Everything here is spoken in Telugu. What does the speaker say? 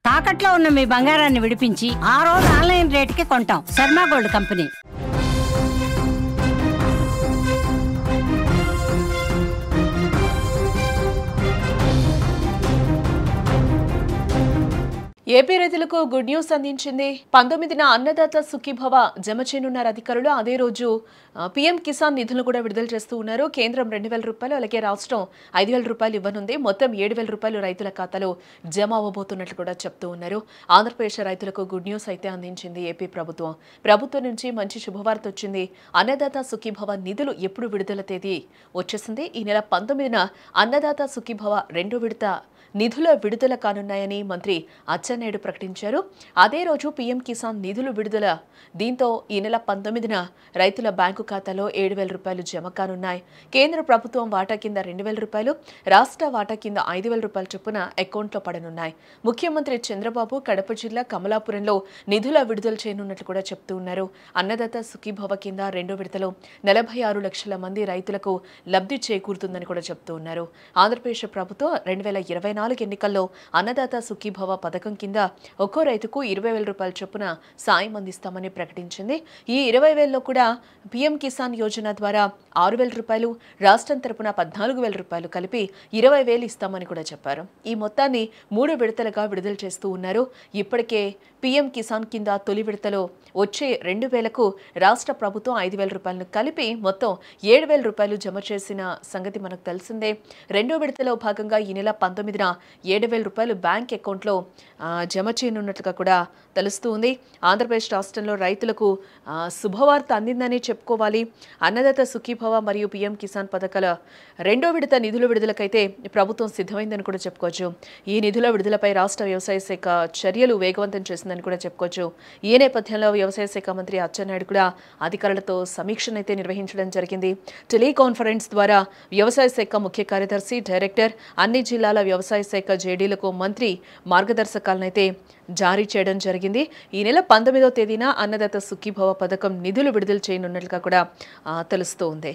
తాకట్లో ఉన్న మీ బంగారాన్ని విడిపించి ఆ రోజు ఆన్లైన్ రేటుకి కొంటాం. Sharma gold company. ఏపీ రైతులకు గుడ్ న్యూస్ అందించింది. 19న అన్నదాత సుఖీభవ జమ చేయనున్నారు అధికారులు. అదే రోజు పీఎం కిసాన్ నిధులు కూడా విడుదల చేస్తూ ఉన్నారు. కేంద్రం 2,000 రూపాయలు, అలాగే రాష్ట్రం 5,000 రూపాయలు ఇవ్వనుంది. మొత్తం 7,000 రూపాయలు రైతుల ఖాతాలో జమ అవ్వబోతున్నట్లు కూడా చెప్తూ ఉన్నారు. ఆంధ్రప్రదేశ్ రైతులకు గుడ్ న్యూస్ అయితే అందించింది ఏపీ ప్రభుత్వం. ప్రభుత్వం నుంచి మంచి శుభవార్త వచ్చింది. అన్నదాత సుఖీభవ నిధులు ఎప్పుడు విడుదల తేదీ వచ్చేసింది. ఈ నెల 19న అన్నదాత సుఖీభవ 2వ విడత నిధుల విడుదల కానున్నాయని మంత్రి అచ్చెన్నాయుడు ప్రకటించారు. అదే రోజు పీఎం కిసాన్ నిధులు విడుదల. దీంతో ఈ నెల 19న రైతుల బ్యాంకు ఖాతాలో 7,000 రూపాయలు జమ కానున్నాయి. కేంద్ర ప్రభుత్వం వాటా కింద 2,000 రూపాయలు, రాష్ట్ర వాటా కింద 5,000 రూపాయల చొప్పున అకౌంట్లో పడనున్నాయి. ముఖ్యమంత్రి చంద్రబాబు కడప జిల్లా కమలాపురంలో నిధుల విడుదల చేయనున్నట్లు కూడా చెప్తూ ఉన్నారు. అన్నదాత సుఖీభవ కింద 2వ విడతలో 46 లక్షల మంది రైతులకు లబ్ధి చేకూరుతుందని కూడా చెప్తూ ఉన్నారు. ఆంధ్రప్రదేశ్ ప్రభుత్వం 2024 ఎన్నికల్లో అన్నదాత సుఖీభవ పథకం కింద ఒక్కో రైతుకు 20,000 రూపాయల చొప్పున సాయం అందిస్తామని ప్రకటించింది. ఈ 20,000లో కూడా పీఎం కిసాన్ యోజన ద్వారా 6,000 రూపాయలు, రాష్ట్రం తరపున 14,000 రూపాయలు కలిపి 20,000 ఇస్తామని కూడా చెప్పారు. ఈ మొత్తాన్ని 3 విడతలుగా విడుదల చేస్తూ ఉన్నారు. ఇప్పటికే పీఎం కిసాన్ కింద తొలి విడతలో వచ్చే 2,000కు రాష్ట్ర ప్రభుత్వం 5,000 రూపాయలను కలిపి మొత్తం 7,000 రూపాయలు జమ చేసిన సంగతి మనకు తెలిసిందే. 2వ విడతలో భాగంగా ఈ నెల 19న 7,000 రూపాయలు బ్యాంక్ అకౌంట్లో జమ చేయనున్నట్లుగా కూడా తెలుస్తూ ఉంది. ఆంధ్రప్రదేశ్ రాష్ట్రంలో రైతులకు శుభవార్త అందిందని చెప్పుకోవాలి. అన్నదాత సుఖీభవ మరియు పీఎం కిసాన్ పథకాల 2వ విడత నిధుల విడుదలకైతే ప్రభుత్వం సిద్ధమైందని కూడా చెప్పుకోవచ్చు. ఈ నిధుల విడుదలపై రాష్ట్ర వ్యవసాయ శాఖ చర్యలు వేగవంతం చేసిందని కూడా చెప్పుకోవచ్చు. ఈ నేపథ్యంలో వ్యవసాయ శాఖ మంత్రి అచ్చెన్నాయుడు కూడా అధికారులతో సమీక్షనైతే నిర్వహించడం జరిగింది. టెలికాన్ఫరెన్స్ ద్వారా వ్యవసాయ శాఖ ముఖ్య కార్యదర్శి, డైరెక్టర్, అన్ని జిల్లాల వ్యవసాయ శాఖ జేడీలకు మంత్రి మార్గదర్శకాలనైతే జారీ చేయడం జరిగింది. ఈ నెల 19వ తేదీన అన్నదాత సుఖీభవ పథకం నిధులు విడుదల చేయనున్నట్లుగా కూడా తెలుస్తోంది.